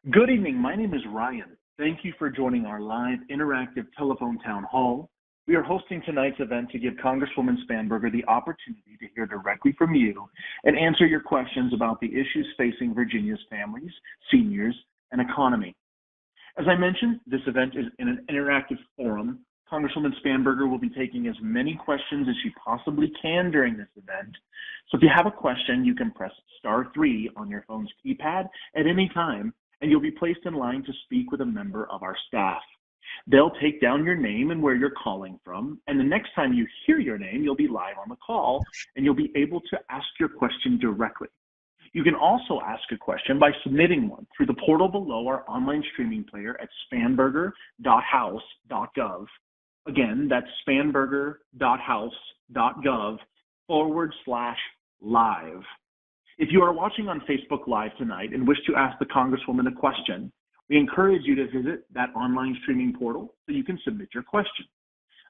Good evening. My name is Ryan. Thank you for joining our live interactive telephone town hall. We are hosting tonight's event to give Congresswoman Spanberger the opportunity to hear directly from you and answer your questions about the issues facing Virginia's families, seniors, and economy. As I mentioned, this event is in an interactive forum. Congresswoman Spanberger will be taking as many questions as she possibly can during this event. So if you have a question, you can press *3 on your phone's keypad at any time, and you'll be placed in line to speak with a member of our staff. They'll take down your name and where you're calling from, and the next time you hear your name, you'll be live on the call, and you'll be able to ask your question directly. You can also ask a question by submitting one through the portal below our online streaming player at spanberger.house.gov. Again, that's spanberger.house.gov/live. If you are watching on Facebook Live tonight and wish to ask the Congresswoman a question, we encourage you to visit that online streaming portal so you can submit your question.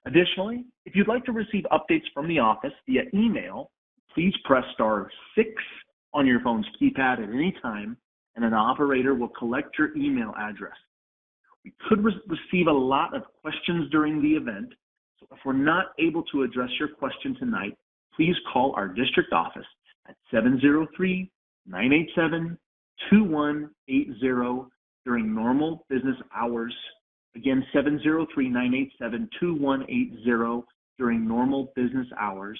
Additionally, if you'd like to receive updates from the office via email, please press *6 on your phone's keypad at any time, and an operator will collect your email address. We could receive a lot of questions during the event, so if we're not able to address your question tonight, please call our district office at 703-987-2180 during normal business hours. Again, 703-987-2180 during normal business hours.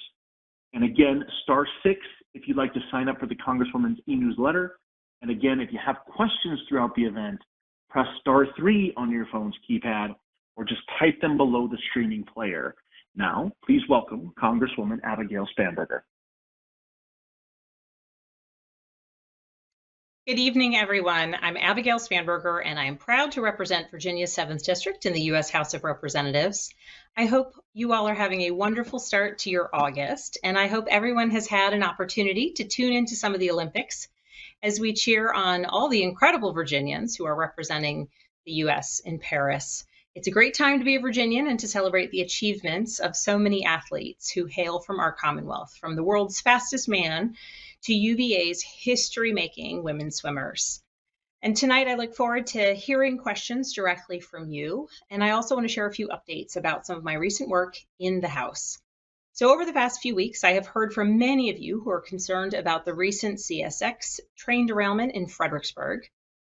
And again, *6 if you'd like to sign up for the Congresswoman's e-newsletter. And again, if you have questions throughout the event, press *3 on your phone's keypad or just type them below the streaming player. Now, please welcome Congresswoman Abigail Spanberger. Good evening, everyone. I'm Abigail Spanberger, and I am proud to represent Virginia's 7th District in the U.S. House of Representatives. I hope you all are having a wonderful start to your August, and I hope everyone has had an opportunity to tune into some of the Olympics as we cheer on all the incredible Virginians who are representing the U.S. in Paris. It's a great time to be a Virginian and to celebrate the achievements of so many athletes who hail from our Commonwealth, from the world's fastest man to UVA's history-making women swimmers. And tonight I look forward to hearing questions directly from you. And I also want to share a few updates about some of my recent work in the House. So over the past few weeks, I have heard from many of you who are concerned about the recent CSX train derailment in Fredericksburg.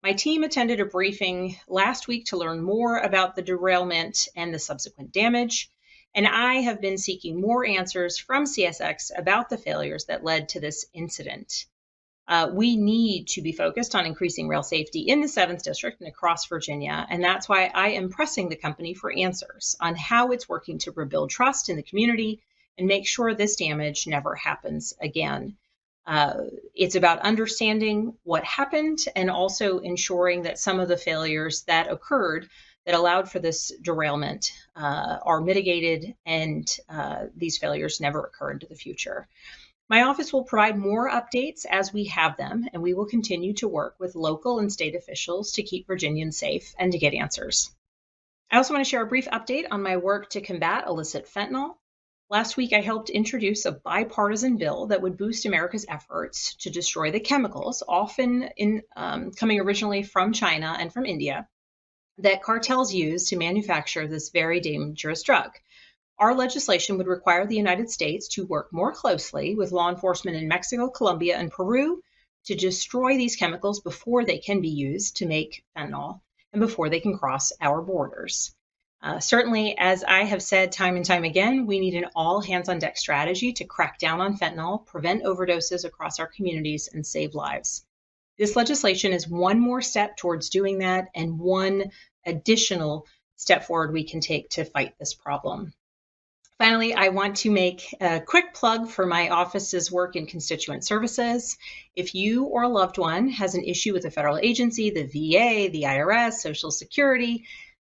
My team attended a briefing last week to learn more about the derailment and the subsequent damage. And I have been seeking more answers from CSX about the failures that led to this incident. We need to be focused on increasing rail safety in the 7th District and across Virginia, and that's why I am pressing the company for answers on how it's working to rebuild trust in the community and make sure this damage never happens again. It's about understanding what happened and also ensuring that some of the failures that occurred that allowed for this derailment are mitigated and these failures never occur into the future. My office will provide more updates as we have them, and we will continue to work with local and state officials to keep Virginians safe and to get answers. I also want to share a brief update on my work to combat illicit fentanyl. Last week, I helped introduce a bipartisan bill that would boost America's efforts to destroy the chemicals, often coming originally from China and from India, that cartels use to manufacture this very dangerous drug. Our legislation would require the United States to work more closely with law enforcement in Mexico, Colombia, and Peru to destroy these chemicals before they can be used to make fentanyl and before they can cross our borders. Certainly, as I have said time and time again, we need an all-hands-on-deck strategy to crack down on fentanyl, prevent overdoses across our communities, and save lives. This legislation is one more step towards doing that and one additional step forward we can take to fight this problem. Finally, I want to make a quick plug for my office's work in constituent services. If you or a loved one has an issue with a federal agency, the VA, the IRS, Social Security,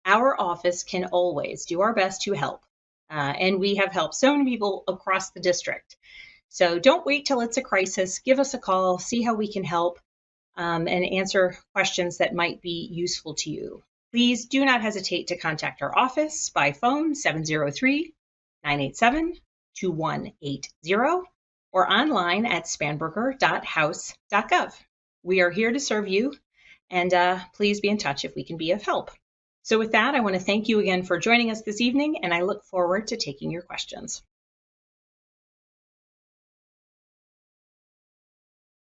our office can always do our best to help. And we have helped so many people across the district. So don't wait till it's a crisis. Give us a call, see how we can help, and answer questions that might be useful to you. Please do not hesitate to contact our office by phone 703-987-2180 or online at spanberger.house.gov. We are here to serve you, And please be in touch if we can be of help. So with that, I want to thank you again for joining us this evening, and I look forward to taking your questions.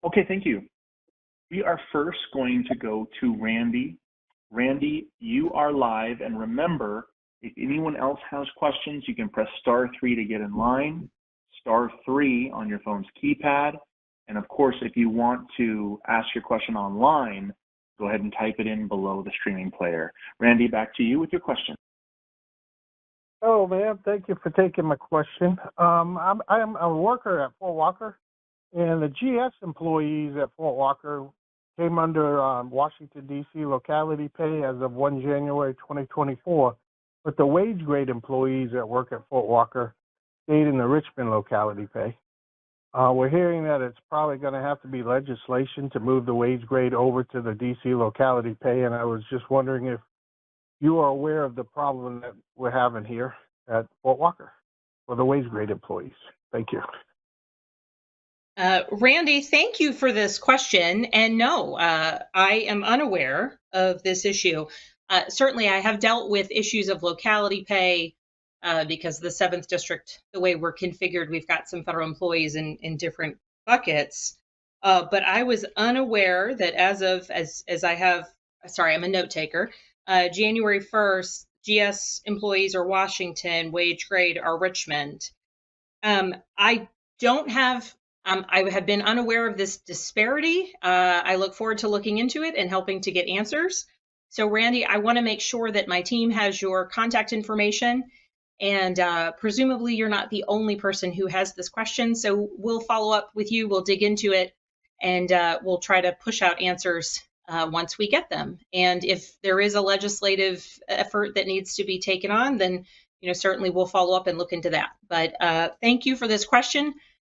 Okay, thank you. We are first going to go to Randy. Randy, you are live, and remember, if anyone else has questions, you can press *3 to get in line, *3 on your phone's keypad, and of course, if you want to ask your question online, go ahead and type it in below the streaming player. Randy, back to you with your question. Oh, ma'am, thank you for taking my question. I'm a worker at Fort Walker, and the GS employees at Fort Walker came under Washington, D.C. locality pay as of 1 January 2024, but the wage grade employees that work at Fort Walker stayed in the Richmond locality pay. We're hearing that it's probably going to have to be legislation to move the wage grade over to the D.C. locality pay, and I was just wondering if you are aware of the problem that we're having here at Fort Walker for the wage grade employees. Thank you. Randy, thank you for this question. And no, I am unaware of this issue. Certainly, I have dealt with issues of locality pay because the 7th District, the way we're configured, we've got some federal employees in different buckets. But I was unaware that I'm a note taker, January 1st, GS employees are Washington, wage grade are Richmond. I have been unaware of this disparity. I look forward to looking into it and helping to get answers. So Randy, I want to make sure that my team has your contact information, and presumably you're not the only person who has this question. So we'll follow up with you, we'll dig into it, and we'll try to push out answers once we get them. And if there is a legislative effort that needs to be taken on, then certainly we'll follow up and look into that. But thank you for this question.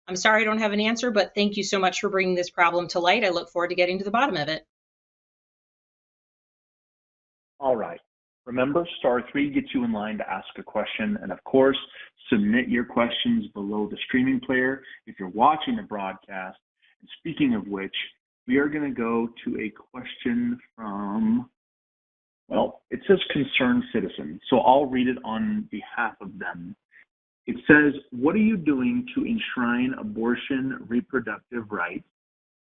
I'm sorry I don't have an answer, but thank you so much for bringing this problem to light. I look forward to getting to the bottom of it. All right. Remember, *3 gets you in line to ask a question. And of course, submit your questions below the streaming player if you're watching the broadcast. And speaking of which, we are going to go to a question from, well, it says concerned citizen. So I'll read it on behalf of them. It says, what are you doing to enshrine abortion reproductive rights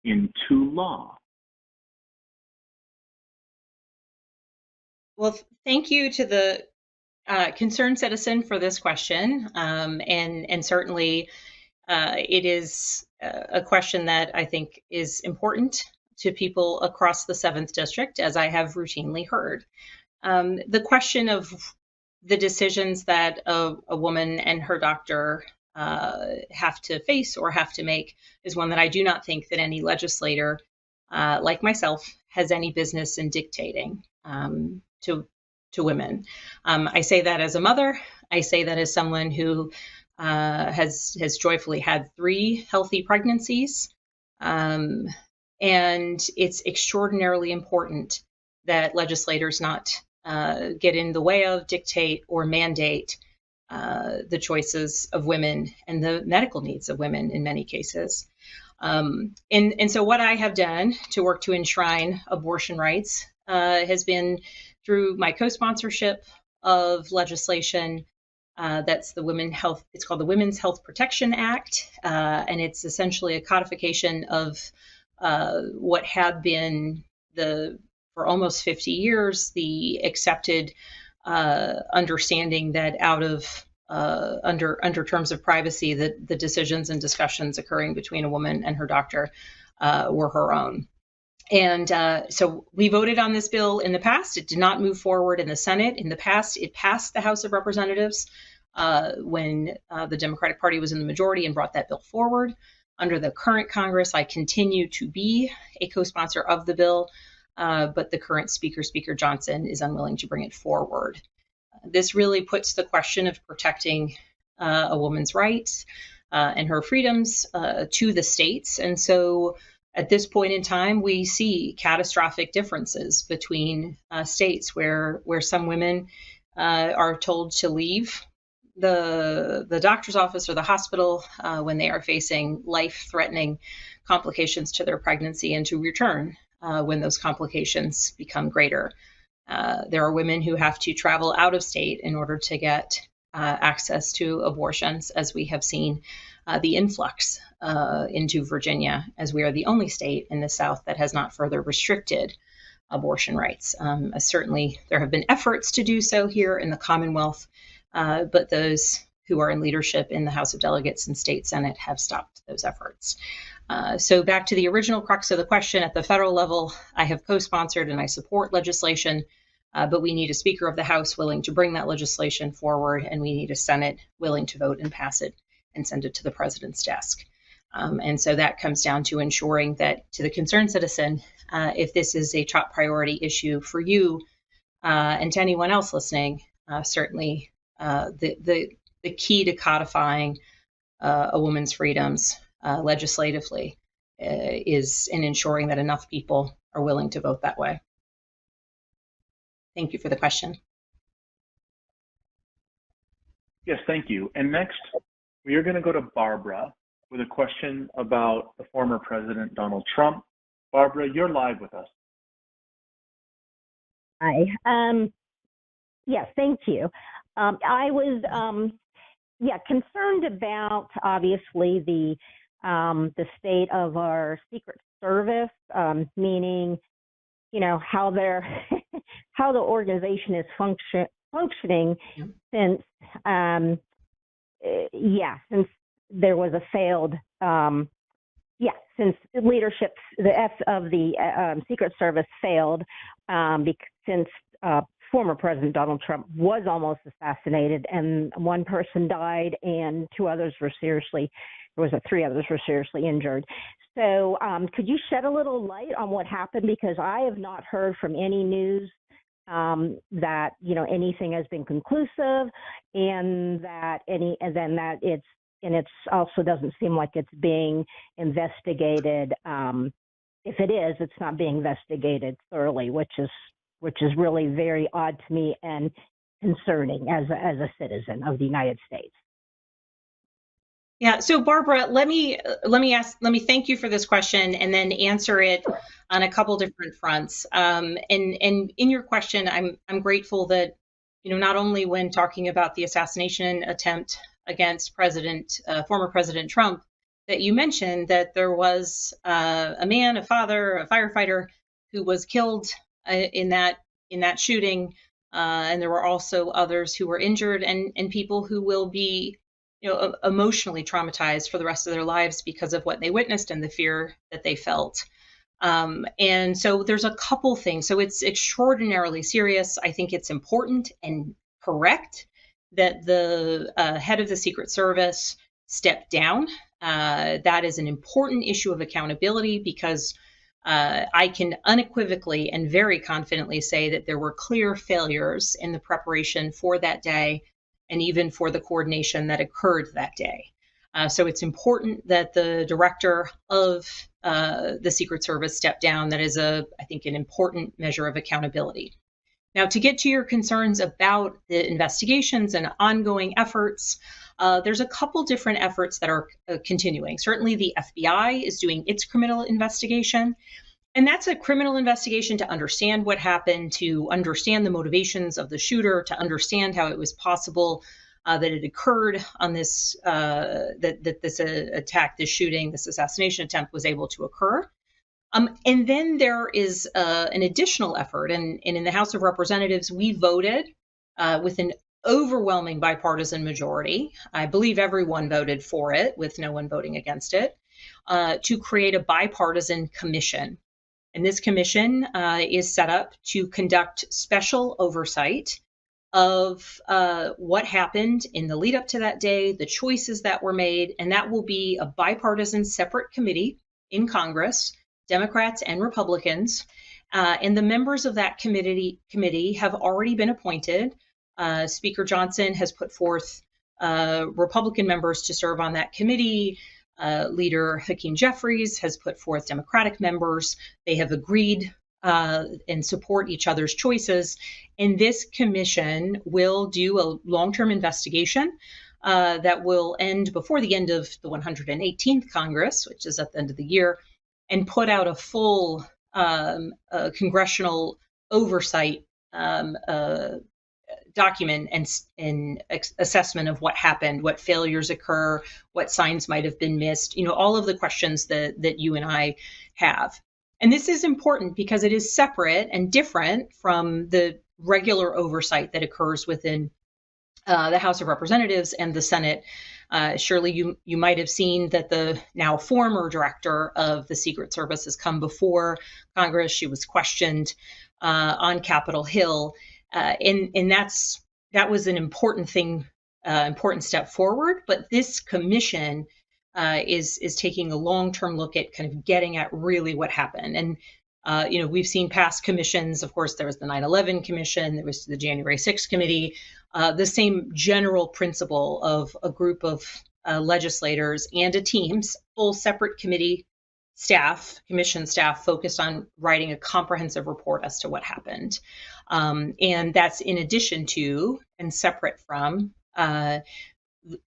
into law? Well, thank you to the concerned citizen for this question. And certainly it is a question that I think is important to people across the 7th District, as I have routinely heard. The question of the decisions that a woman and her doctor have to face or have to make is one that I do not think that any legislator like myself has any business in dictating to women. I say that as a mother. I say that as someone who has joyfully had 3 healthy pregnancies. And it's extraordinarily important that legislators not get in the way of, dictate, or mandate the choices of women and the medical needs of women in many cases. And so what I have done to work to enshrine abortion rights has been through my co-sponsorship of legislation that's it's called the Women's Health Protection Act, and it's essentially a codification of what had been for almost 50 years, the accepted understanding that under terms of privacy, that the decisions and discussions occurring between a woman and her doctor were her own. And so we voted on this bill in the past. It did not move forward in the Senate. In the past, it passed the House of Representatives when the Democratic Party was in the majority and brought that bill forward. Under the current Congress, I continue to be a co-sponsor of the bill, but the current Speaker, Speaker Johnson, is unwilling to bring it forward. This really puts the question of protecting a woman's rights and her freedoms to the states. And so at this point in time, we see catastrophic differences between states where some women are told to leave the doctor's office or the hospital when they are facing life-threatening complications to their pregnancy and to return when those complications become greater. There are women who have to travel out of state in order to get access to abortions, as we have seen the influx into Virginia, as we are the only state in the South that has not further restricted abortion rights. Certainly, there have been efforts to do so here in the Commonwealth, but those who are in leadership in the House of Delegates and State Senate have stopped those efforts. So back to the original crux of the question, at the federal level, I have co-sponsored and I support legislation, but we need a Speaker of the House willing to bring that legislation forward, and we need a Senate willing to vote and pass it and send it to the president's desk. And so that comes down to ensuring that, to the concerned citizen, if this is a top priority issue for you and to anyone else listening, certainly the key to codifying a woman's freedoms legislatively is in ensuring that enough people are willing to vote that way. Thank you for the question. Yes, thank you. And next, we are going to go to Barbara with a question about the former President Donald Trump. Barbara, you're live with us. Hi. Yes, thank you. I was concerned about, obviously, the state of our Secret Service, meaning, how how the organization is functioning since there was a failed since leadership of the Secret Service failed, since former President Donald Trump was almost assassinated, and one person died and three others were seriously injured. So could you shed a little light on what happened? Because I have not heard from any news that anything has been conclusive, and that it also doesn't seem like it's being investigated. If it is, it's not being investigated thoroughly, which is really very odd to me and concerning as a citizen of the United States. Yeah. So Barbara, let me thank you for this question and then answer it on a couple different fronts. And in your question, I'm grateful that, not only when talking about the assassination attempt against former President Trump, that you mentioned that there was a man, a father, a firefighter who was killed in that shooting, and there were also others who were injured, and people who will be emotionally traumatized for the rest of their lives because of what they witnessed and the fear that they felt. And so there's a couple things. So it's extraordinarily serious. I think it's important and correct that the head of the Secret Service stepped down. That is an important issue of accountability, because I can unequivocally and very confidently say that there were clear failures in the preparation for that day, and even for the coordination that occurred that day. So it's important that the director of the Secret Service step down. That is, I think, an important measure of accountability. Now, to get to your concerns about the investigations and ongoing efforts, there's a couple different efforts that are continuing. Certainly, the FBI is doing its criminal investigation. And that's a criminal investigation to understand what happened, to understand the motivations of the shooter, to understand how it was possible that it occurred on this, this attack, this shooting, this assassination attempt was able to occur. And then there is an additional effort. And in the House of Representatives, we voted with an overwhelming bipartisan majority. I believe everyone voted for it, with no one voting against it, to create a bipartisan commission. And this commission is set up to conduct special oversight of what happened in the lead up to that day, the choices that were made, and that will be a bipartisan separate committee in Congress, Democrats and Republicans. And the members of that committee have already been appointed. Speaker Johnson has put forth Republican members to serve on that committee. Leader Hakeem Jeffries has put forth Democratic members. They have agreed and support each other's choices. And this commission will do a long-term investigation that will end before the end of the 118th Congress, which is at the end of the year, and put out a full congressional oversight document and assessment of what happened, what failures occur, what signs might have been missed, all of the questions that you and I have. And this is important because it is separate and different from the regular oversight that occurs within the House of Representatives and the Senate. Surely you might have seen that the now former director of the Secret Service has come before Congress. She was questioned on Capitol Hill, and that was an important thing, important step forward. But this commission is taking a long-term look at kind of getting at really what happened. And we've seen past commissions. Of course, there was the 9/11 Commission, there was the January 6th Committee. The same general principle of a group of legislators and a team's full separate committee staff, commission staff, focused on writing a comprehensive report as to what happened. And that's in addition to and separate from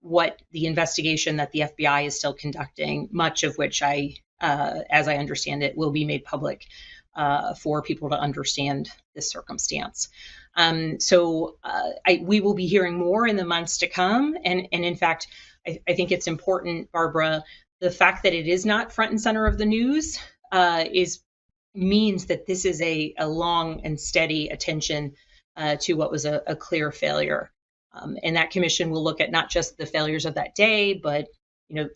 what the investigation that the FBI is still conducting, much of which as I understand it, will be made public for people to understand this circumstance. So we will be hearing more in the months to come. And in fact, I think it's important, Barbara, the fact that it is not front and center of the news means that this is a long and steady attention to what was a clear failure. And that commission will look at not just the failures of that day, but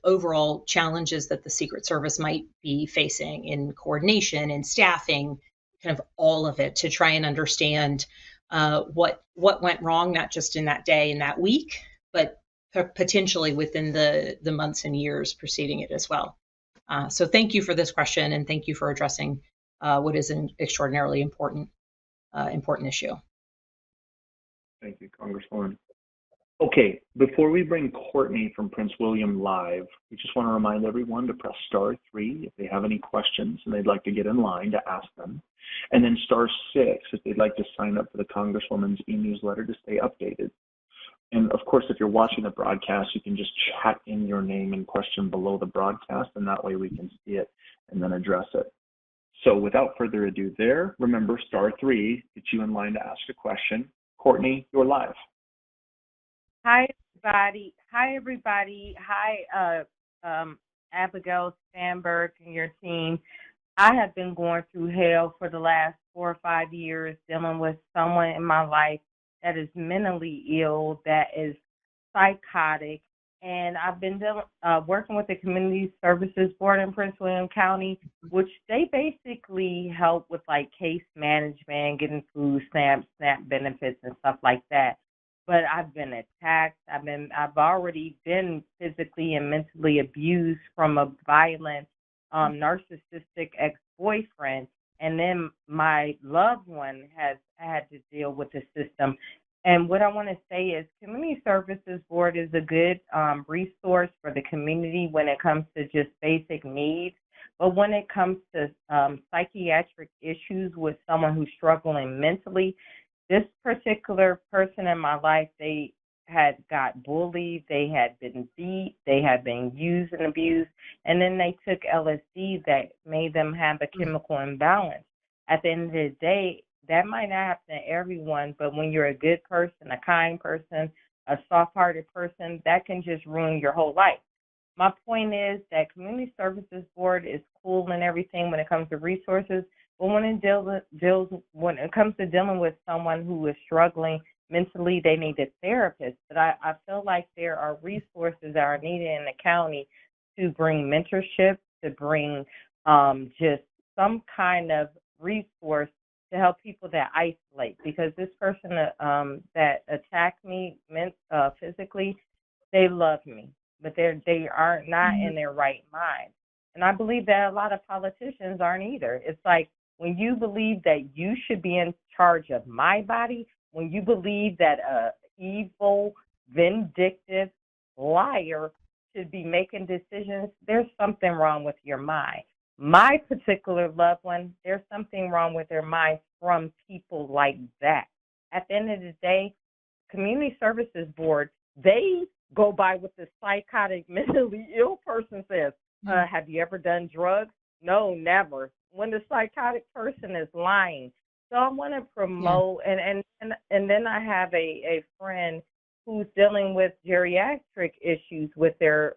overall challenges that the Secret Service might be facing in coordination and staffing, kind of all of it, to try and understand what went wrong, not just in that day and that week, but potentially within the months and years preceding it as well. So thank you for this question, and thank you for addressing what is an extraordinarily important issue. Thank you, Congresswoman. Okay, before we bring Courtney from Prince William live, we just want to remind everyone to press *3 if they have any questions and they'd like to get in line to ask them, and then *6 if they'd like to sign up for the Congresswoman's e-newsletter to stay updated. And of course, if you're watching the broadcast, you can just chat in your name and question below the broadcast, and that way we can see it and then address it. So without further ado remember *3 gets you in line to ask a question. Courtney, you're live. Hi, everybody. Hi, Abigail Spanberger and your team. I have been going through hell for the last 4 or 5 years, dealing with someone in my life that is mentally ill, that is psychotic. And I've been working with the Community Services Board in Prince William County, which they basically help with like case management, getting food stamps, SNAP benefits, and stuff like that. But I've been attacked. I've already been physically and mentally abused from a violent, narcissistic ex-boyfriend. And then my loved one has had to deal with the system. And what I want to say is Community Services Board is a good resource for the community when it comes to just basic needs. But when it comes to psychiatric issues with someone who's struggling mentally, this particular person in my life, they had got bullied, they had been beat, they had been used and abused, and then they took LSD that made them have a chemical imbalance. At the end of the day, that might not happen to everyone, but when you're a good person, a kind person, a soft-hearted person, that can just ruin your whole life. My point is that Community Services Board is cool and everything when it comes to resources, but when it comes to dealing with someone who is struggling mentally, they need a therapist. But I feel like there are resources that are needed in the county to bring mentorship, to bring just some kind of resource to help people that isolate. Because this person that attacked me physically, they love me, but they are not in their right mind. And I believe that a lot of politicians aren't either. It's like, when you believe that you should be in charge of my body, when you believe that a evil, vindictive liar should be making decisions, there's something wrong with your mind. My particular loved one, there's something wrong with their mind from people like that. At the end of the day, Community Services Board, they go by what the psychotic, mentally ill person says. Have you ever done drugs? No, never. when the psychotic person is lying. So I want to Yeah. promote, and then I have a friend who's dealing with geriatric issues with their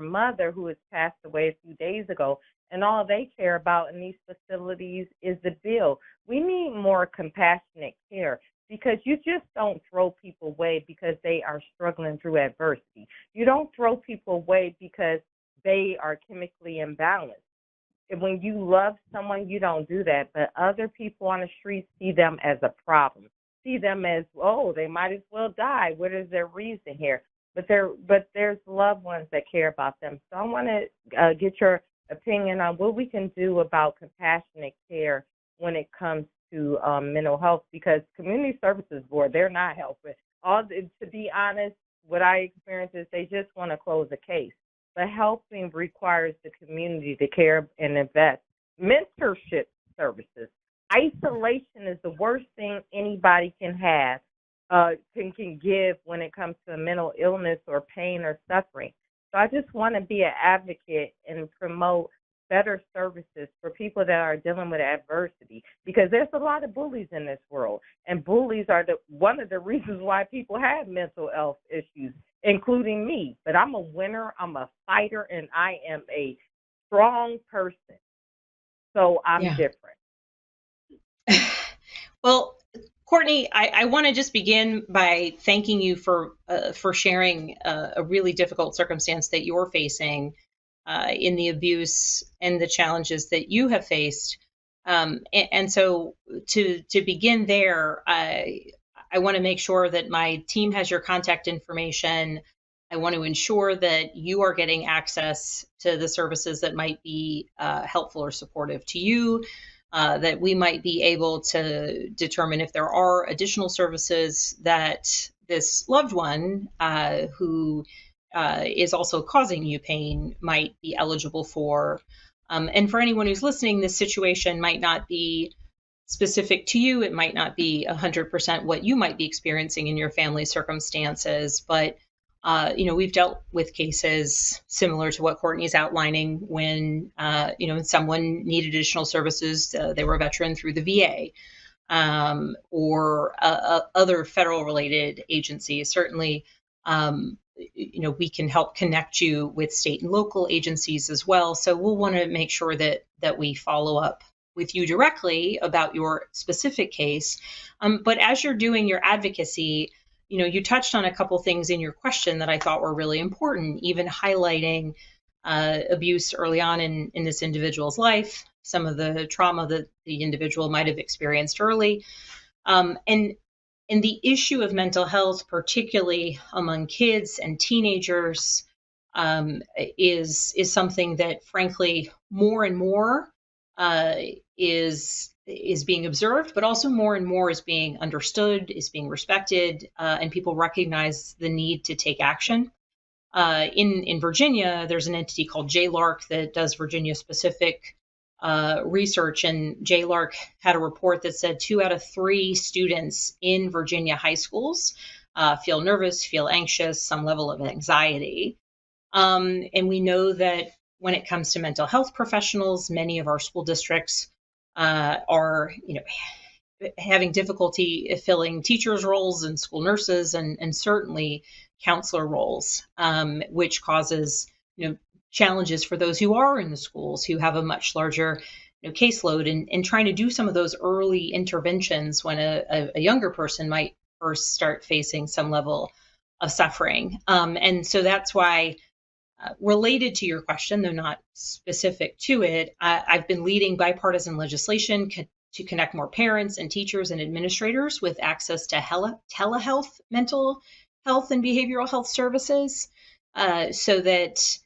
mother who has passed away a few days ago, and all they care about in these facilities is the bill. We need more compassionate care because you just don't throw people away because they are struggling through adversity. You don't throw people away because they are chemically imbalanced. When you love someone, you don't do that. But other people on the street see them as a problem, see them as, oh, they might as well die. What is their reason here? But there's loved ones that care about them. So I want to get your opinion on what we can do about compassionate care when it comes to mental health, because community services board, they're not helping. To be honest, what I experience is they just want to close a case. But helping requires the community to care and invest. Mentorship services. Isolation is the worst thing anybody can have, can give when it comes to mental illness or pain or suffering. So I just want to be an advocate and promote better services for people that are dealing with adversity, because there's a lot of bullies in this world, and bullies are one of the reasons why people have mental health issues, including me. But I'm a winner, I'm a fighter, and I am a strong person. So I'm Yeah. different. Well, Courtney, I want to just begin by thanking you for sharing a really difficult circumstance that you're facing in the abuse and the challenges that you have faced. And so to begin there, I want to make sure that my team has your contact information. I want to ensure that you are getting access to the services that might be helpful or supportive to you, that we might be able to determine if there are additional services that this loved one who is also causing you pain might be eligible for. And for anyone who's listening, this situation might not be specific to you. It might not be 100% what you might be experiencing in your family circumstances, but we've dealt with cases similar to what Courtney's outlining when, someone needed additional services. They were a veteran through the VA, or other federal related agencies. Certainly, we can help connect you with state and local agencies as well. So we'll want to make sure that we follow up with you directly about your specific case. But as you're doing your advocacy, you touched on a couple things in your question that I thought were really important, even highlighting abuse early on in this individual's life, some of the trauma that the individual might have experienced early. And the issue of mental health, particularly among kids and teenagers, is something that, frankly, more and more is being observed, but also more and more is being understood, is being respected, and people recognize the need to take action. In Virginia, there's an entity called JLARC that does Virginia-specific research, and JLARC had a report that said 2 out of 3 students in Virginia high schools feel nervous, feel anxious, some level of anxiety. And we know that when it comes to mental health professionals, many of our school districts are, having difficulty filling teachers' roles and school nurses and certainly counselor roles, which causes, challenges for those who are in the schools, who have a much larger caseload, and trying to do some of those early interventions when a younger person might first start facing some level of suffering. And so that's why, related to your question, though not specific to it, I've been leading bipartisan legislation to connect more parents and teachers and administrators with access to telehealth mental health and behavioral health services, so that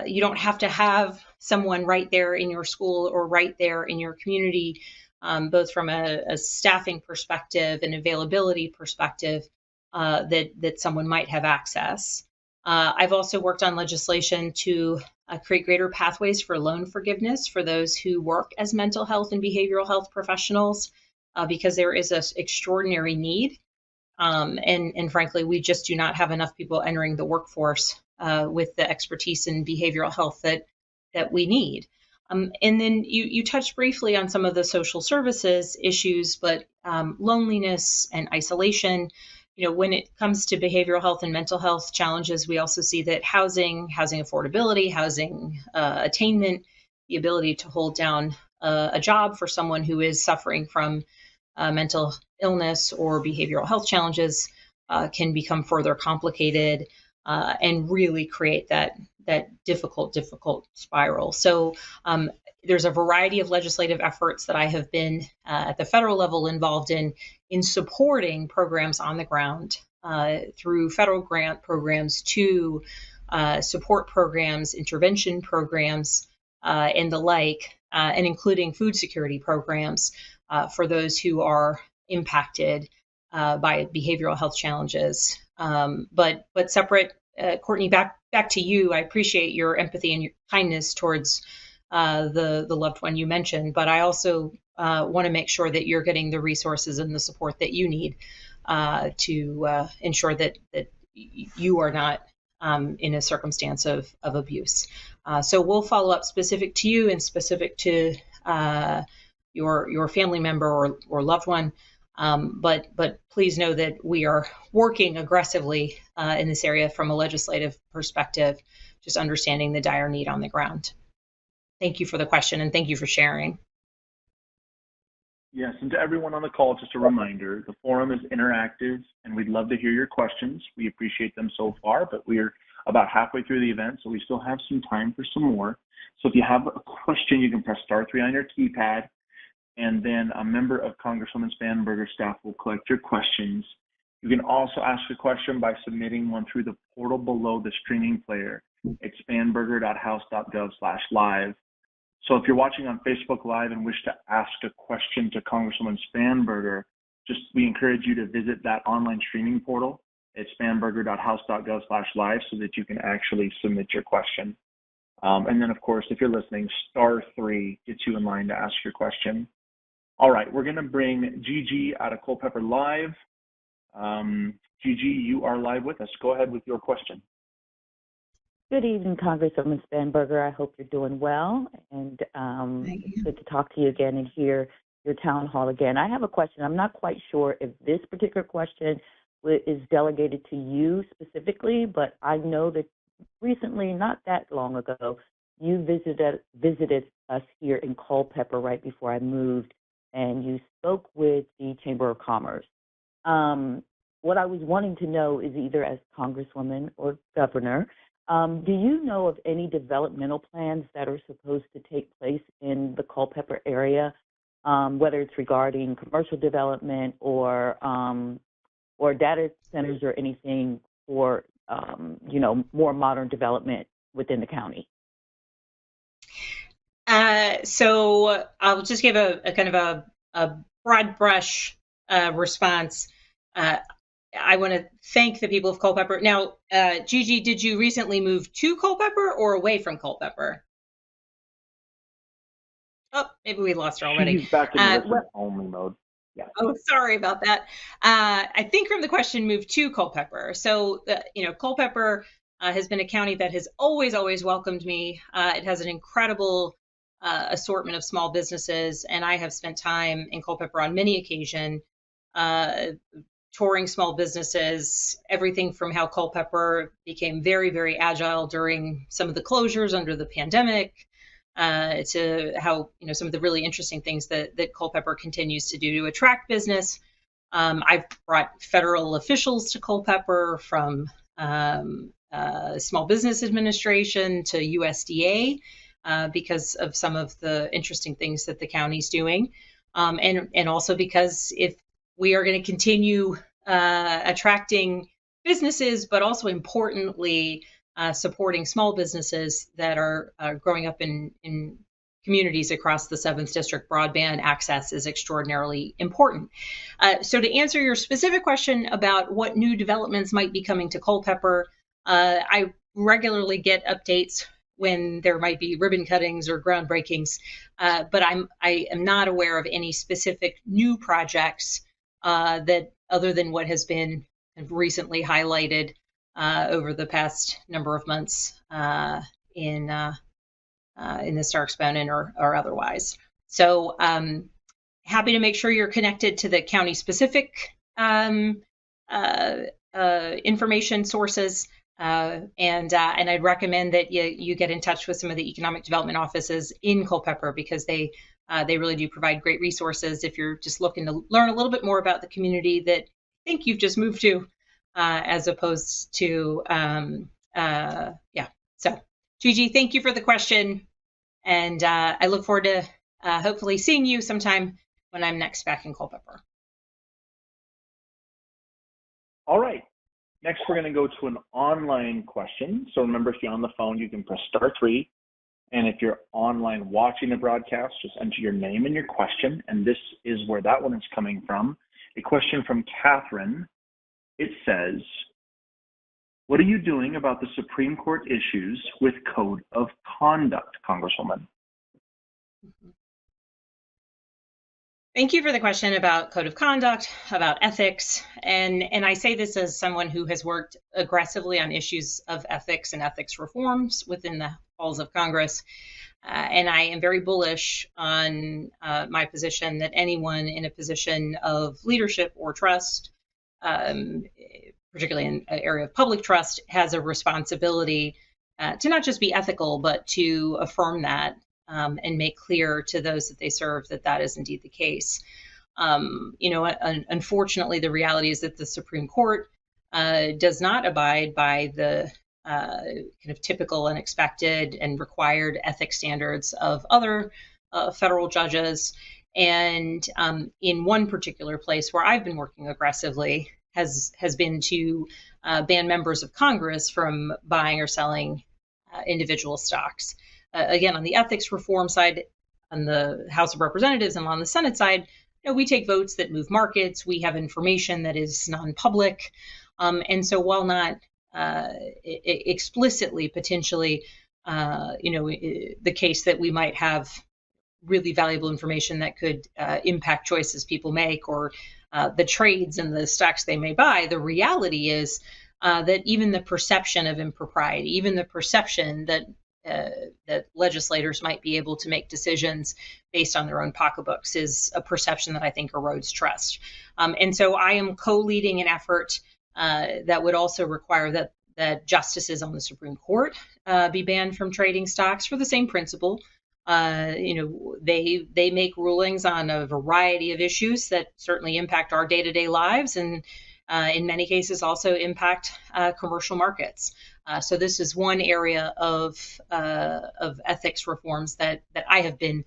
you don't have to have someone right there in your school or right there in your community, both from a staffing perspective and availability perspective, that someone might have access. I've also worked on legislation to create greater pathways for loan forgiveness for those who work as mental health and behavioral health professionals, because there is an extraordinary need. And frankly, we just do not have enough people entering the workforce with the expertise in behavioral health that we need. And then you touched briefly on some of the social services issues, but loneliness and isolation. When it comes to behavioral health and mental health challenges, we also see that housing affordability, housing attainment, the ability to hold down a job for someone who is suffering from mental illness or behavioral health challenges can become further complicated and really create that difficult spiral. So there's a variety of legislative efforts that I have been at the federal level involved in supporting programs on the ground through federal grant programs to support programs, intervention programs, and the like, and including food security programs for those who are impacted by behavioral health challenges. But separate, Courtney, back to you. I appreciate your empathy and your kindness towards the loved one you mentioned, but I also want to make sure that you're getting the resources and the support that you need to ensure that you are not in a circumstance of abuse. So we'll follow up specific to you and specific to your family member or loved one. But please know that we are working aggressively in this area from a legislative perspective, just understanding the dire need on the ground. Thank you for the question, and thank you for sharing. Yes, and to everyone on the call, just a reminder, the forum is interactive, and we'd love to hear your questions. We appreciate them so far, but we're about halfway through the event, so we still have some time for some more. So if you have a question, you can press *3 on your keypad, and then a member of Congresswoman Spanberger's staff will collect your questions. You can also ask a question by submitting one through the portal below the streaming player at spanberger.house.gov/live. So if you're watching on Facebook Live and wish to ask a question to Congresswoman Spanberger, we encourage you to visit that online streaming portal at spanberger.house.gov/live so that you can actually submit your question. And then, of course, if you're listening, *3 gets you in line to ask your question. All right, we're going to bring Gigi out of Culpeper live. Gigi, you are live with us. Go ahead with your question. Good evening, Congresswoman Spanberger. I hope you're doing well, and good to talk to you again and hear your town hall again. I have a question. I'm not quite sure if this particular question is delegated to you specifically, but I know that recently, not that long ago, you visited us here in Culpeper right before I moved, and you spoke with the Chamber of Commerce. What I was wanting to know is, either as Congresswoman or Governor, do you know of any developmental plans that are supposed to take place in the Culpeper area, whether it's regarding commercial development or data centers or anything for more modern development within the county? So I'll just give a kind of a broad brush response. I want to thank the people of Culpeper. Now, Gigi, did you recently move to Culpeper or away from Culpeper? Oh, maybe we lost her already. She's back in listen-only mode. Yeah. Oh, sorry about that. I think from the question, move to Culpeper. So, Culpeper has been a county that has always welcomed me. It has an incredible assortment of small businesses, and I have spent time in Culpeper on many occasions touring small businesses, everything from how Culpeper became very, very agile during some of the closures under the pandemic, to how, some of the really interesting things that Culpeper continues to do to attract business. I've brought federal officials to Culpeper, from Small Business Administration to USDA, because of some of the interesting things that the county's doing. And also because if we are going to continue attracting businesses, but also importantly, supporting small businesses that are growing up in communities across the 7th District, broadband access is extraordinarily important. So to answer your specific question about what new developments might be coming to Culpeper, I regularly get updates when there might be ribbon cuttings or groundbreakings, but I am not aware of any specific new projects that, other than what has been recently highlighted over the past number of months in in the star exponent or otherwise. So happy to make sure you're connected to the county specific information sources. And I'd recommend that you get in touch with some of the economic development offices in Culpeper, because they really do provide great resources if you're just looking to learn a little bit more about the community that I think you've just moved to, as opposed to yeah. So Gigi, thank you for the question, and I look forward to hopefully seeing you sometime when I'm next back in Culpeper. All right. Next, we're going to go to an online question. So remember, if you're on the phone, you can press *3. And if you're online watching the broadcast, just enter your name and your question. And this is where that one is coming from. A question from Catherine. It says, what are you doing about the Supreme Court issues with Code of Conduct, Congresswoman? Thank you for the question about code of conduct, about ethics. And I say this as someone who has worked aggressively on issues of ethics and ethics reforms within the halls of Congress. And I am very bullish on my position that anyone in a position of leadership or trust, particularly in an area of public trust, has a responsibility to not just be ethical, but to affirm that. And make clear to those that they serve that that is indeed the case. Unfortunately, the reality is that the Supreme Court does not abide by the kind of typical and expected and required ethics standards of other federal judges. And in one particular place where I've been working aggressively has been to ban members of Congress from buying or selling individual stocks. Again, on the ethics reform side, on the House of Representatives and on the Senate side, we take votes that move markets. We have information that is non-public. And so while not explicitly, potentially, the case that we might have really valuable information that could impact choices people make or the trades and the stocks they may buy, the reality is that even the perception of impropriety, even the perception that legislators might be able to make decisions based on their own pocketbooks is a perception that I think erodes trust. And so I am co-leading an effort that would also require that justices on the Supreme Court be banned from trading stocks for the same principle. They make rulings on a variety of issues that certainly impact our day-to-day lives and in many cases also impact commercial markets. So this is one area of ethics reforms that I have been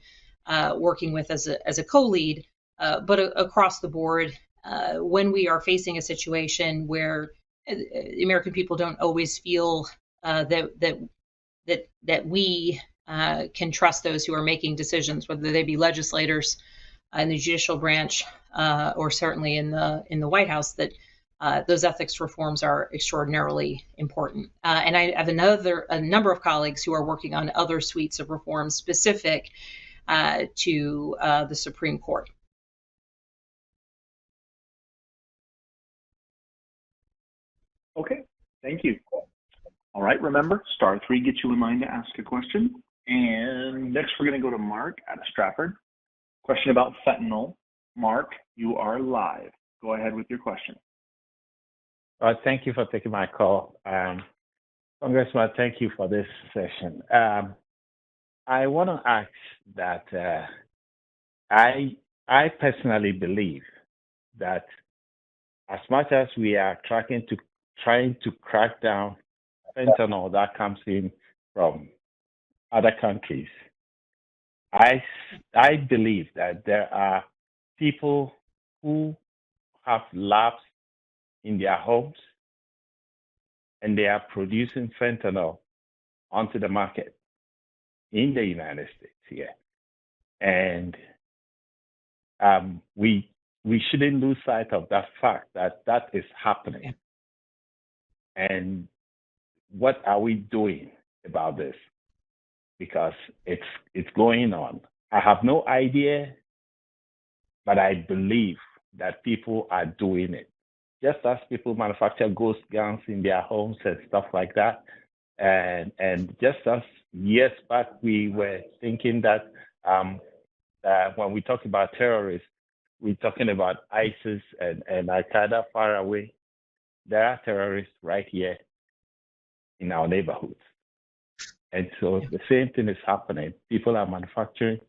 working with as a co-lead, but across the board, when we are facing a situation where American people don't always feel that we can trust those who are making decisions, whether they be legislators in the judicial branch or certainly in the White House, that those ethics reforms are extraordinarily important. And I have a number of colleagues who are working on other suites of reforms specific to the Supreme Court. Okay, thank you. All right, remember, *3 gets you in line to ask a question. And next we're going to go to Mark at Stratford. Question about fentanyl. Mark, you are live. Go ahead with your question. Thank you for taking my call. Congressman, thank you for this session. I want to ask that I personally believe that as much as we are trying to crack down fentanyl that comes in from other countries, I believe that there are people who have labs in their homes and they are producing fentanyl onto the market in the United States here. And we shouldn't lose sight of that fact that is happening. And what are we doing about this? Because it's going on. I have no idea, but I believe that people are doing it. Just as people manufacture ghost guns in their homes and stuff like that, And just as years back, we were thinking that when we talk about terrorists, we're talking about ISIS and Al-Qaeda far away. There are terrorists right here in our neighborhoods. And so the same thing is happening. People are manufacturing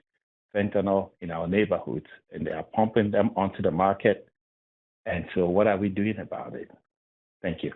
fentanyl in our neighborhoods, and they are pumping them onto the market. And so what are we doing about it? Thank you.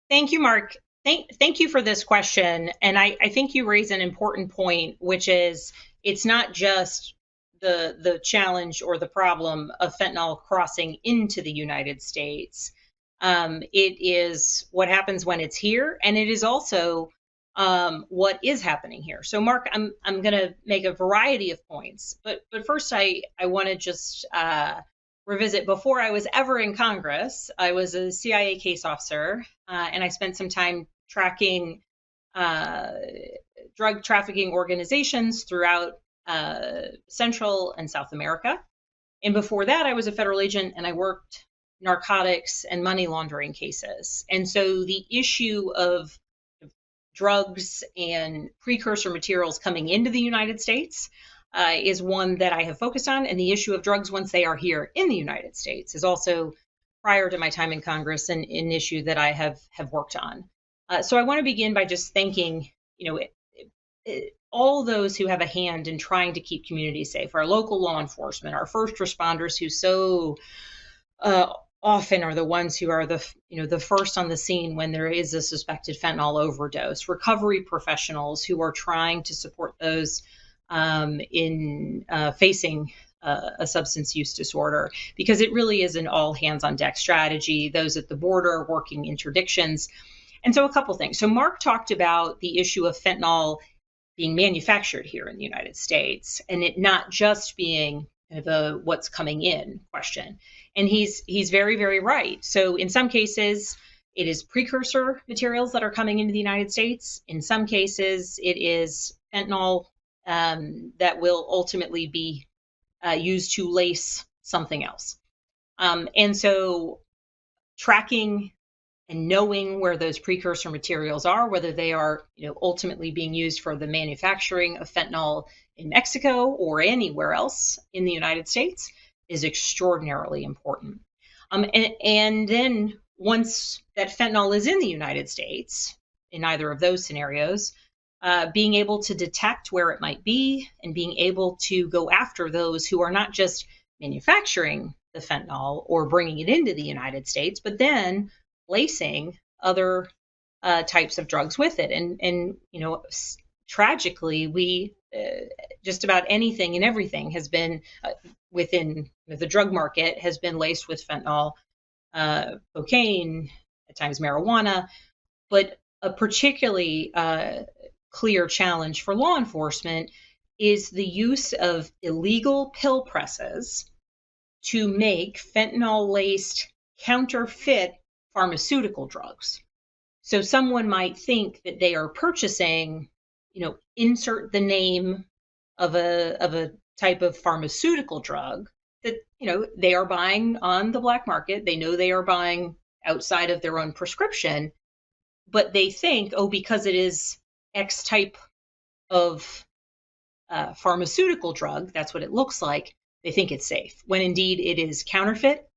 Thank you, Mark. Thank you for this question. And I think you raise an important point, which is it's not just the challenge or the problem of fentanyl crossing into the United States. It is what happens when it's here, and it is also what is happening here. So, Mark, I'm going to make a variety of points, but first, I want to just revisit. Before I was ever in Congress, I was a CIA case officer, and I spent some time tracking drug trafficking organizations throughout Central and South America. And before that, I was a federal agent, and I worked narcotics and money laundering cases. And so the issue of drugs and precursor materials coming into the United States is one that I have focused on. And the issue of drugs once they are here in the United States is also, prior to my time in Congress, an issue that I have worked on. So I want to begin by just thanking, all those who have a hand in trying to keep communities safe, our local law enforcement, our first responders who so often are the ones who are the first on the scene when there is a suspected fentanyl overdose, recovery professionals who are trying to support those in facing a substance use disorder, because it really is an all hands on deck strategy, those at the border working interdictions. And so a couple things. So Mark talked about the issue of fentanyl being manufactured here in the United States, and it not just being the what's coming in question. And he's very, very right. So in some cases, it is precursor materials that are coming into the United States. In some cases, it is fentanyl that will ultimately be used to lace something else. And so tracking and knowing where those precursor materials are, whether they are ultimately being used for the manufacturing of fentanyl in Mexico or anywhere else in the United States, is extraordinarily important. And then once that fentanyl is in the United States, in either of those scenarios, being able to detect where it might be and being able to go after those who are not just manufacturing the fentanyl or bringing it into the United States, but then lacing other types of drugs with it. And tragically, we just about anything and everything has been within the drug market has been laced with fentanyl, cocaine, at times marijuana. But a particularly clear challenge for law enforcement is the use of illegal pill presses to make fentanyl-laced counterfeit pharmaceutical drugs. So someone might think that they are purchasing, insert the name of a type of pharmaceutical drug that, they are buying on the black market. They know they are buying outside of their own prescription, but they think, because it is X type of pharmaceutical drug, that's what it looks like, they think it's safe, when indeed it is counterfeit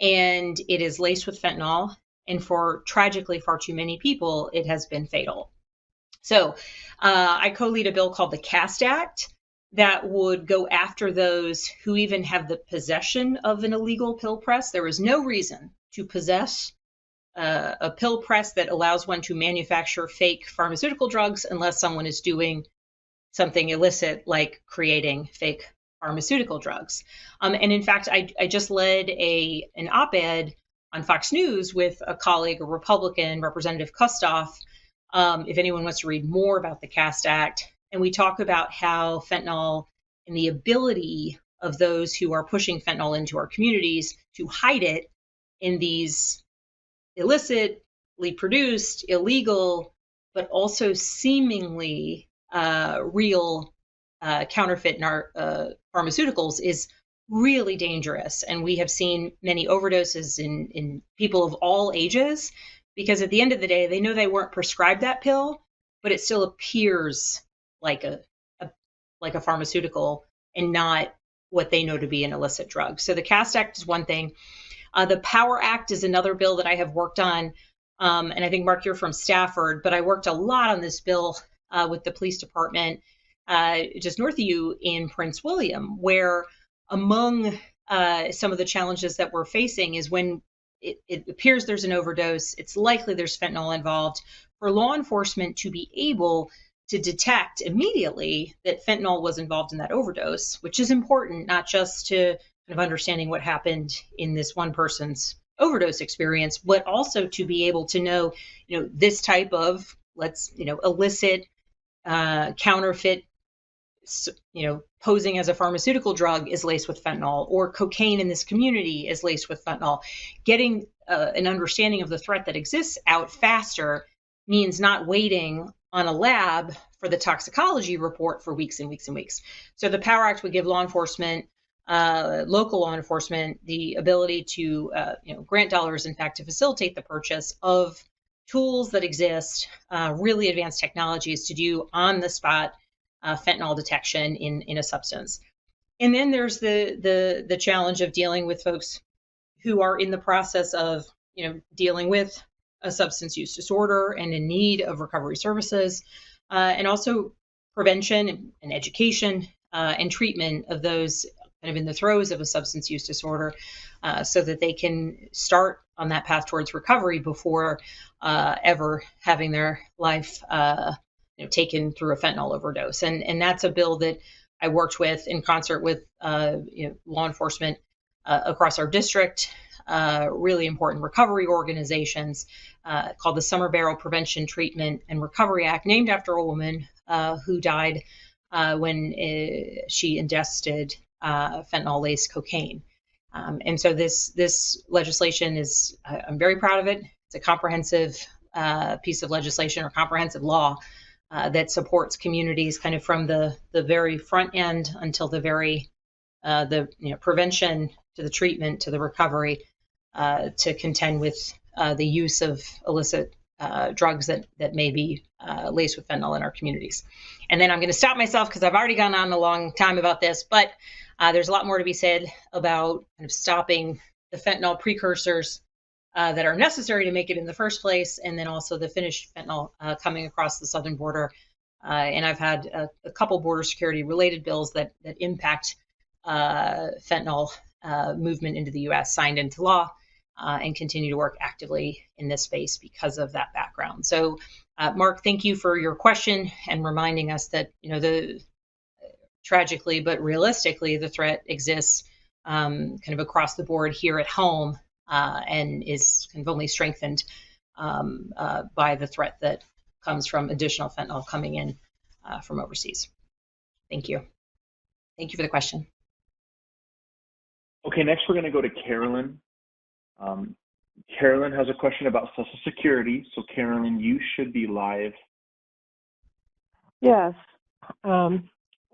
and it is laced with fentanyl. And for tragically far too many people, it has been fatal. So I co-lead a bill called the CAST Act that would go after those who even have the possession of an illegal pill press. There is no reason to possess a pill press that allows one to manufacture fake pharmaceutical drugs unless someone is doing something illicit like creating fake pharmaceutical drugs. And in fact, I just led an op-ed on Fox News with a colleague, a Republican, Representative Kustoff, if anyone wants to read more about the CAST Act. And we talk about how fentanyl and the ability of those who are pushing fentanyl into our communities to hide it in these illicitly produced, illegal, but also seemingly real counterfeit pharmaceuticals is really dangerous. And we have seen many overdoses in people of all ages because at the end of the day, they know they weren't prescribed that pill, but it still appears like a pharmaceutical and not what they know to be an illicit drug. So the CAST Act is one thing. The POWER Act is another bill that I have worked on. And I think, Mark, you're from Stafford, but I worked a lot on this bill with the police department just north of you in Prince William, where among some of the challenges that we're facing is when it appears there's an overdose, it's likely there's fentanyl involved, for law enforcement to be able to detect immediately that fentanyl was involved in that overdose, which is important, not just to kind of understanding what happened in this one person's overdose experience, but also to be able to know, this type of, illicit, counterfeit, posing as a pharmaceutical drug is laced with fentanyl, or cocaine in this community is laced with fentanyl. Getting an understanding of the threat that exists out faster means not waiting on a lab for the toxicology report for weeks and weeks and weeks. So the POWER Act would give law enforcement, local law enforcement, the ability to grant dollars, in fact, to facilitate the purchase of tools that exist, really advanced technologies to do on-the-spot fentanyl detection in a substance. And then there's the challenge of dealing with folks who are in the process of dealing with a substance use disorder and in need of recovery services, and also prevention and education and treatment of those kind of in the throes of a substance use disorder, so that they can start on that path towards recovery before ever having their life taken through a fentanyl overdose. And that's a bill that I worked with in concert with law enforcement across our district, really important recovery organizations called the Summer Barrel Prevention, Treatment, and Recovery Act, named after a woman who died when she ingested fentanyl-laced cocaine. And so this legislation is, I'm very proud of it. It's a comprehensive piece of legislation or comprehensive law that supports communities kind of from the very front end until the very prevention to the treatment to the recovery, to contend with the use of illicit drugs that may be laced with fentanyl in our communities. And then I'm going to stop myself because I've already gone on a long time about this, but there's a lot more to be said about kind of stopping the fentanyl precursors that are necessary to make it in the first place, and then also the finished fentanyl coming across the southern border. And I've had a couple border security related bills that impact fentanyl movement into the U.S. signed into law, and continue to work actively in this space because of that background. So, Mark, thank you for your question and reminding us that tragically but realistically the threat exists kind of across the board here at home, and is kind of only strengthened by the threat that comes from additional fentanyl coming in from overseas. Thank you. Thank you for the question. Okay, next we're going to go to Carolyn. Carolyn has a question about Social Security. So Carolyn, you should be live. Yes.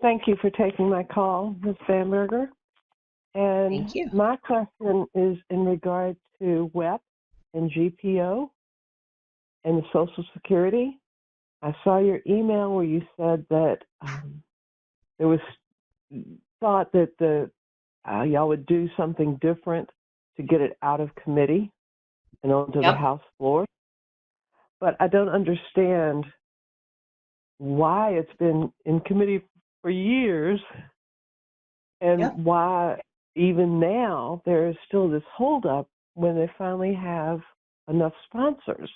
Thank you for taking my call, Ms. Spanberger. And Thank you. My question is in regard to WEP and GPO and the Social Security. I saw your email where you said that there was thought that y'all would do something different to get it out of committee and onto the House floor. But I don't understand why it's been in committee for years and why even now there is still this holdup when they finally have enough sponsors.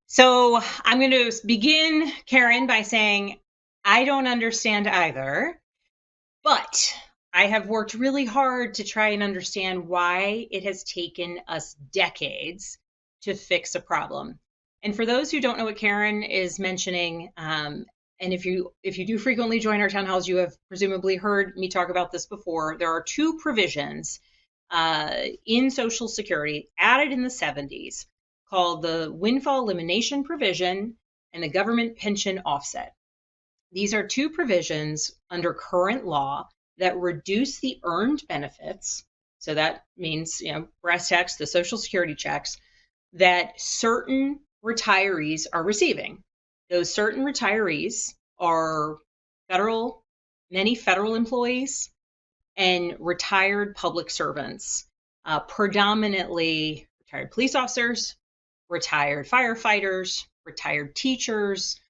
So I'm going to begin, Karen, by saying I don't understand either, but I have worked really hard to try and understand why it has taken us decades to fix a problem. And for those who don't know what Karen is mentioning, and if you do frequently join our town halls, you have presumably heard me talk about this before. There are two provisions in Social Security added in the 70s called the Windfall Elimination Provision and the Government Pension Offset. These are two provisions under current law that reduce the earned benefits So that means, brass tacks, the Social Security checks that certain retirees are receiving. Those certain retirees are many federal employees and retired public servants, predominantly retired police officers, retired firefighters, retired teachers,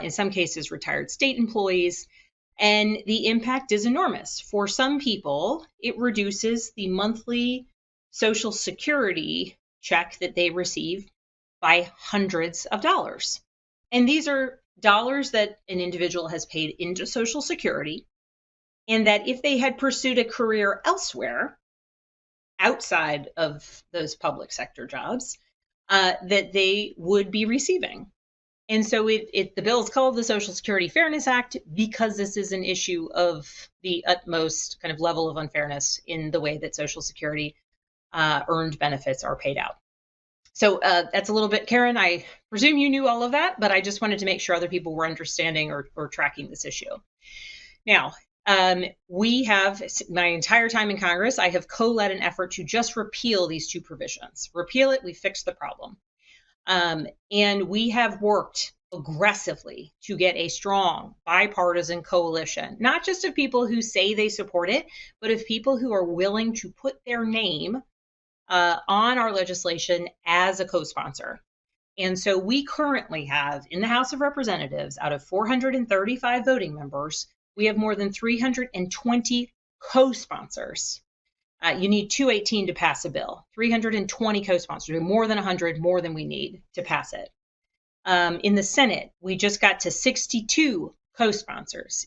in some cases, retired state employees. And the impact is enormous. For some people, it reduces the monthly Social Security check that they receive by hundreds of dollars. And these are dollars that an individual has paid into Social Security, and that if they had pursued a career elsewhere, outside of those public sector jobs, that they would be receiving. And so the bill is called the Social Security Fairness Act because this is an issue of the utmost kind of level of unfairness in the way that Social Security earned benefits are paid out. So that's a little bit, Karen, I presume you knew all of that, but I just wanted to make sure other people were understanding or tracking this issue. Now, we have, my entire time in Congress, I have co-led an effort to just repeal these two provisions. Repeal it, we fix the problem. And we have worked aggressively to get a strong bipartisan coalition, not just of people who say they support it, but of people who are willing to put their name on our legislation as a co-sponsor. And so we currently have in the House of Representatives, out of 435 voting members, we have more than 320 co-sponsors. You need 218 to pass a bill, 320 co-sponsors, more than 100, more than we need to pass it. In the Senate, we just got to 62 co-sponsors.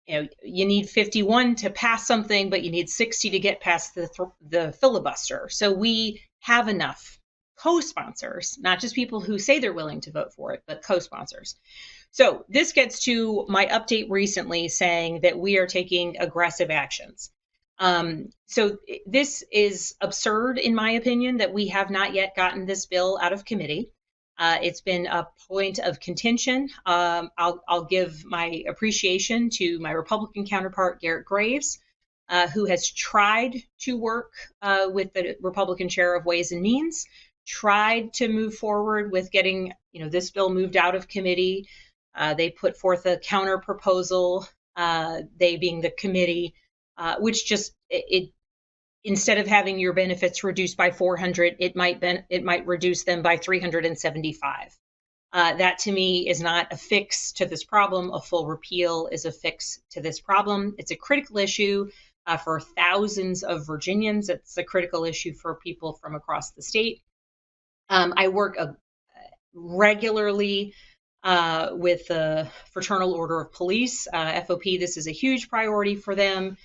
You need 51 to pass something, but you need 60 to get past the filibuster. So we have enough co-sponsors, not just people who say they're willing to vote for it, but co-sponsors. So this gets to my update recently saying that we are taking aggressive actions. So this is absurd, in my opinion, that we have not yet gotten this bill out of committee. It's been a point of contention. I'll give my appreciation to my Republican counterpart, Garrett Graves, who has tried to work with the Republican chair of Ways and Means, tried to move forward with getting this bill moved out of committee. They put forth a counter proposal, they being the committee, which just instead of having your benefits reduced by 400, it might reduce them by 375. That to me is not a fix to this problem. A full repeal is a fix to this problem. It's a critical issue for thousands of Virginians. It's a critical issue for people from across the state. I work regularly with the Fraternal Order of Police, FOP. This is a huge priority for them.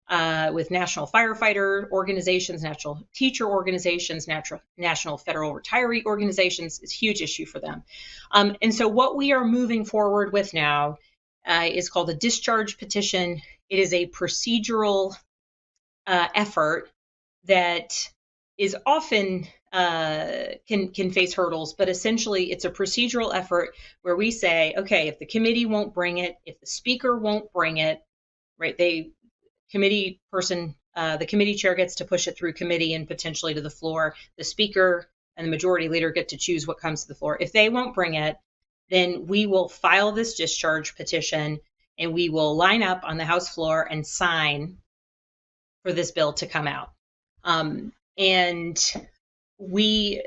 With national firefighter organizations, national teacher organizations, national federal retiree organizations, is a huge issue for them. And so what we are moving forward with now is called a discharge petition. It is a procedural effort that is often can face hurdles, but essentially it's a procedural effort where we say, okay, if the committee won't bring it, if the speaker won't bring it, right, the committee chair gets to push it through committee and potentially to the floor. The speaker and the majority leader get to choose what comes to the floor. If they won't bring it, then we will file this discharge petition and we will line up on the House floor and sign for this bill to come out. And we,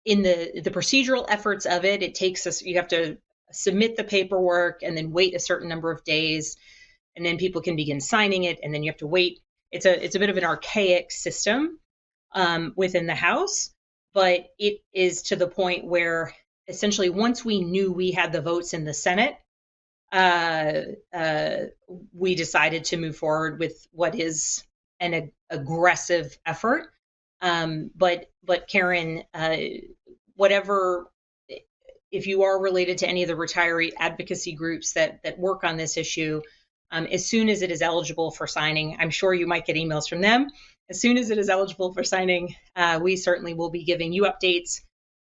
in the procedural efforts of it, it takes us, you have to submit the paperwork and then wait a certain number of days, and then people can begin signing it, and then you have to wait. It's a bit of an archaic system within the House, but it is to the point where essentially once we knew we had the votes in the Senate, we decided to move forward with what is an aggressive effort. But Karen, whatever, if you are related to any of the retiree advocacy groups that work on this issue, as soon as it is eligible for signing, I'm sure you might get emails from them. As soon as it is eligible for signing, we certainly will be giving you updates.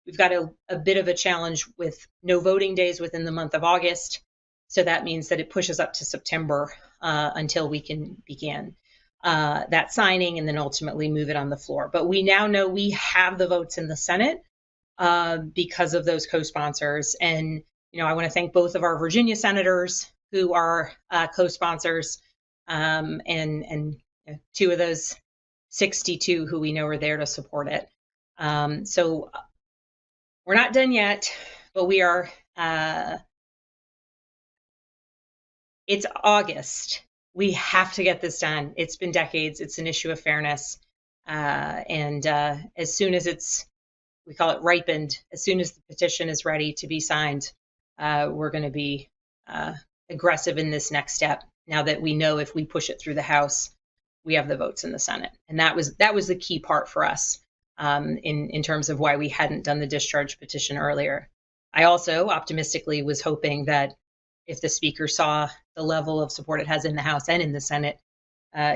We've got a bit of a challenge with no voting days within the month of August. So that means that it pushes up to September until we can begin. that signing and then ultimately move it on the floor. But we now know we have the votes in the Senate because of those co-sponsors. And, I want to thank both of our Virginia senators who are co-sponsors and two of those 62 who we know are there to support it. So we're not done yet, but we are, it's August. We have to get this done. It's been decades. It's an issue of fairness. And as soon as we call it ripened, as soon as the petition is ready to be signed, we're going to be aggressive in this next step. Now that we know if we push it through the House, we have the votes in the Senate. And that was the key part for us in terms of why we hadn't done the discharge petition earlier. I also optimistically was hoping that if the Speaker saw the level of support it has in the House and in the Senate,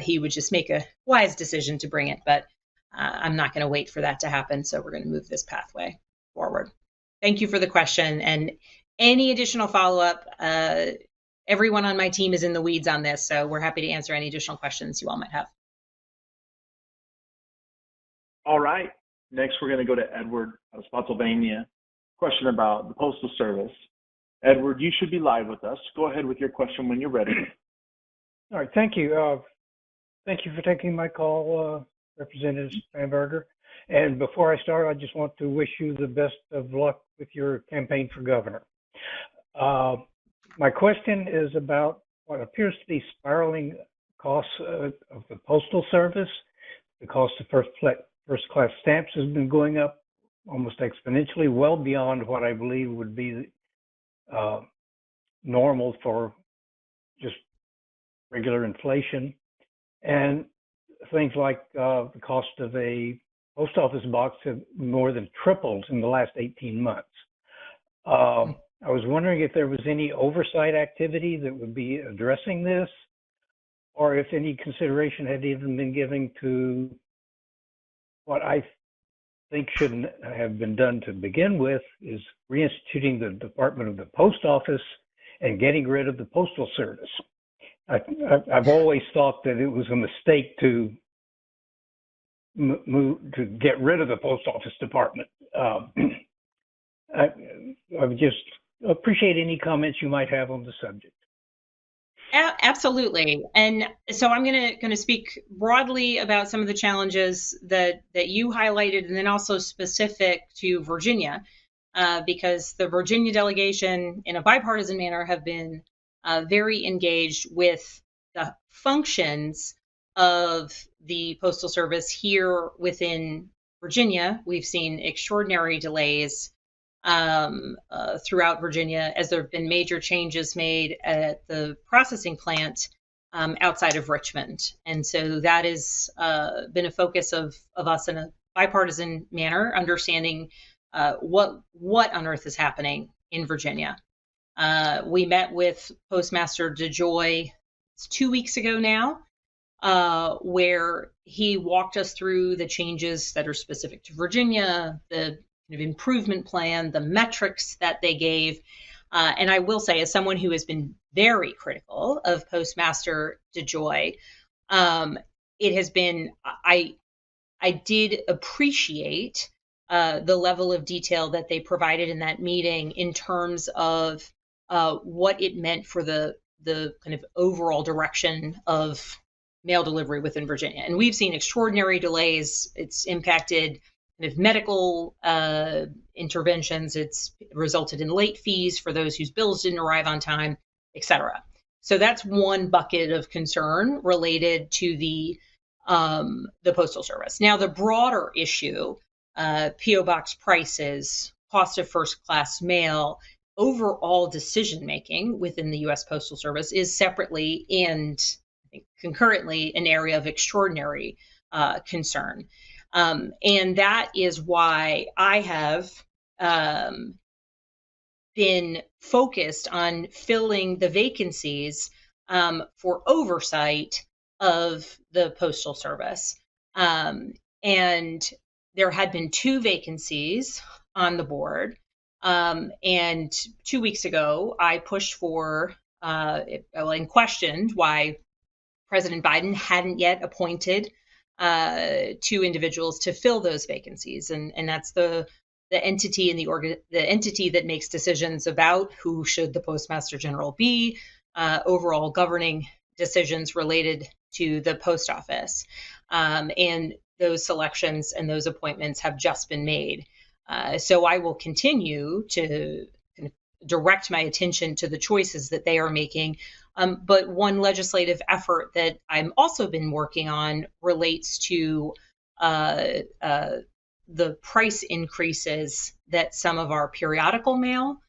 he would just make a wise decision to bring it. But I'm not going to wait for that to happen. So we're going to move this pathway forward. Thank you for the question. And any additional follow-up, everyone on my team is in the weeds on this. So we're happy to answer any additional questions you all might have. All right. Next, we're going to go to Edward out of Spotsylvania. Question about the Postal Service. Edward, you should be live with us. Go ahead with your question when you're ready. All right, thank you. Thank you for taking my call, Representative Spanberger. And before I start, I just want to wish you the best of luck with your campaign for governor. My question is about what appears to be spiraling costs of the Postal Service. The cost of first-class stamps has been going up almost exponentially, well beyond what I believe would be normal for just regular inflation. And things like the cost of a post office box have more than tripled in the last 18 months. I was wondering if there was any oversight activity that would be addressing this, or if any consideration had even been given to what I think should have been done to begin with, is reinstituting the Department of the Post Office and getting rid of the Postal Service. I've always thought that it was a mistake to get rid of the Post Office Department. I would just appreciate any comments you might have on the subject. Absolutely. And so I'm going to speak broadly about some of the challenges that you highlighted, and then also specific to Virginia, because the Virginia delegation in a bipartisan manner have been very engaged with the functions of the Postal Service here within Virginia. We've seen extraordinary delays throughout Virginia as there have been major changes made at the processing plant outside of Richmond. And so that has been a focus of us in a bipartisan manner, understanding what on earth is happening in Virginia. We met with Postmaster DeJoy 2 weeks ago now, where he walked us through the changes that are specific to Virginia, the improvement plan, the metrics that they gave. And I will say, as someone who has been very critical of Postmaster DeJoy, it has been, I did appreciate the level of detail that they provided in that meeting in terms of what it meant for the kind of overall direction of mail delivery within Virginia. And we've seen extraordinary delays. It's impacted kind of medical interventions. It's resulted in late fees for those whose bills didn't arrive on time, et cetera. So that's one bucket of concern related to the Postal Service. Now, the broader issue, P.O. Box prices, cost of first-class mail, overall decision-making within the U.S. Postal Service is separately and I think concurrently an area of extraordinary concern. And that is why I have been focused on filling the vacancies for oversight of the Postal Service. And there had been 2 vacancies on the board. And 2 weeks ago, I pushed for and questioned why President Biden hadn't yet appointed 2 individuals to fill those vacancies, and that's the entity and the entity that makes decisions about who should the Postmaster General be, overall governing decisions related to the post office. And those selections and those appointments have just been made. So I will continue to kind of direct my attention to the choices that they are making. But one legislative effort that I'm also been working on relates to the price increases that some of our periodical mail,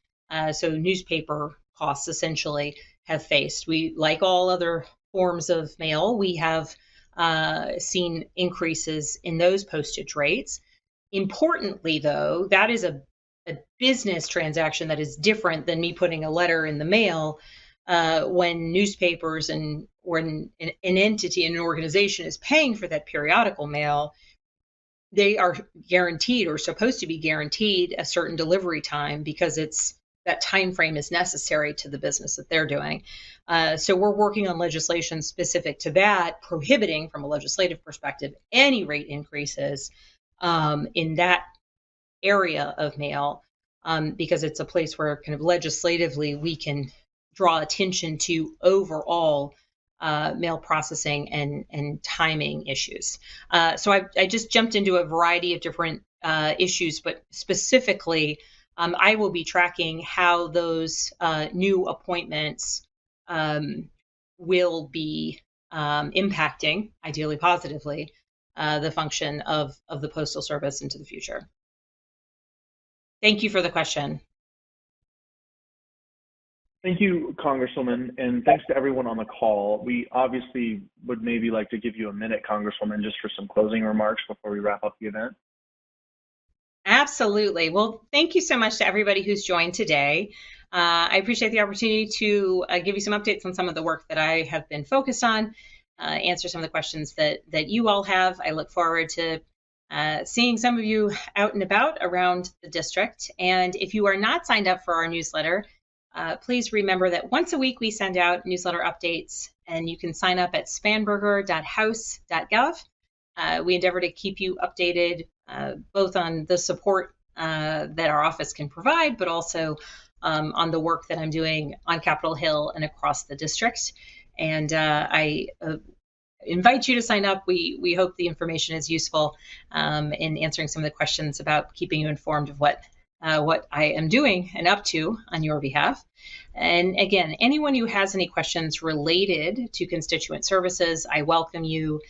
so newspaper costs essentially, have faced. We, like all other forms of mail, we have seen increases in those postage rates. Importantly, though, that is a business transaction that is different than me putting a letter in the mail. When newspapers and when an entity, an organization is paying for that periodical mail, they are guaranteed or supposed to be guaranteed a certain delivery time because that time frame is necessary to the business that they're doing. So we're working on legislation specific to that, prohibiting, from a legislative perspective, any rate increases in that area of mail, because it's a place where kind of legislatively we can draw attention to overall mail processing and timing issues. So I just jumped into a variety of different issues, but specifically, I will be tracking how those new appointments will be impacting, ideally positively, the function of the Postal Service into the future. Thank you for the question. Thank you, Congresswoman, and thanks to everyone on the call. We obviously would maybe like to give you a minute, Congresswoman, just for some closing remarks before we wrap up the event. Absolutely. Well, thank you so much to everybody who's joined today. I appreciate the opportunity to give you some updates on some of the work that I have been focused on, answer some of the questions that you all have. I look forward to seeing some of you out and about around the district. And if you are not signed up for our newsletter, please remember that once a week we send out newsletter updates, and you can sign up at spanberger.house.gov. We endeavor to keep you updated both on the support that our office can provide, but also on the work that I'm doing on Capitol Hill and across the district. And I invite you to sign up. We hope the information is useful in answering some of the questions about keeping you informed of what I am doing and up to on your behalf. And again, anyone who has any questions related to constituent services, I welcome you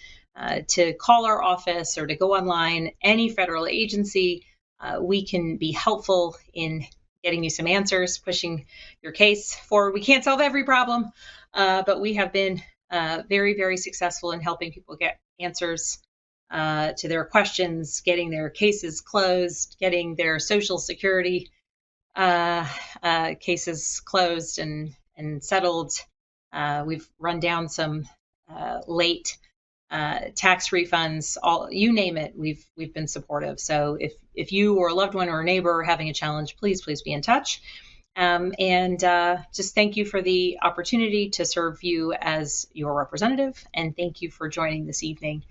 to call our office or to go online, any federal agency. We can be helpful in getting you some answers, pushing your case forward. We can't solve every problem, but we have been very, very successful in helping people get answers to their questions, getting their cases closed, getting their Social Security cases closed and settled. We've run down some late tax refunds, you name it, we've been supportive. So if you or a loved one or a neighbor are having a challenge, please be in touch. And just thank you for the opportunity to serve you as your representative, and thank you for joining this evening.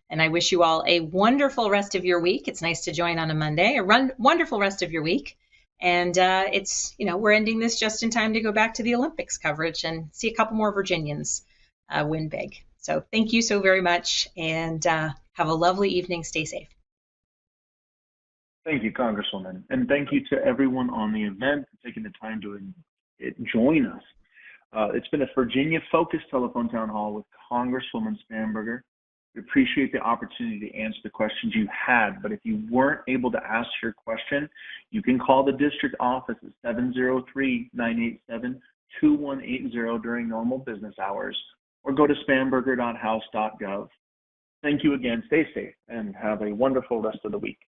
And I wish you all a wonderful rest of your week. It's nice to join on a Monday. Wonderful rest of your week. And we're ending this just in time to go back to the Olympics coverage and see a couple more Virginians win big. So thank you so very much, and have a lovely evening. Stay safe. Thank you, Congresswoman. And thank you to everyone on the event for taking the time to join us. It's been a Virginia-focused telephone town hall with Congresswoman Spanberger. We appreciate the opportunity to answer the questions you had, but if you weren't able to ask your question, you can call the district office at 703-987-2180 during normal business hours, or go to spanberger.house.gov. Thank you again. Stay safe and have a wonderful rest of the week.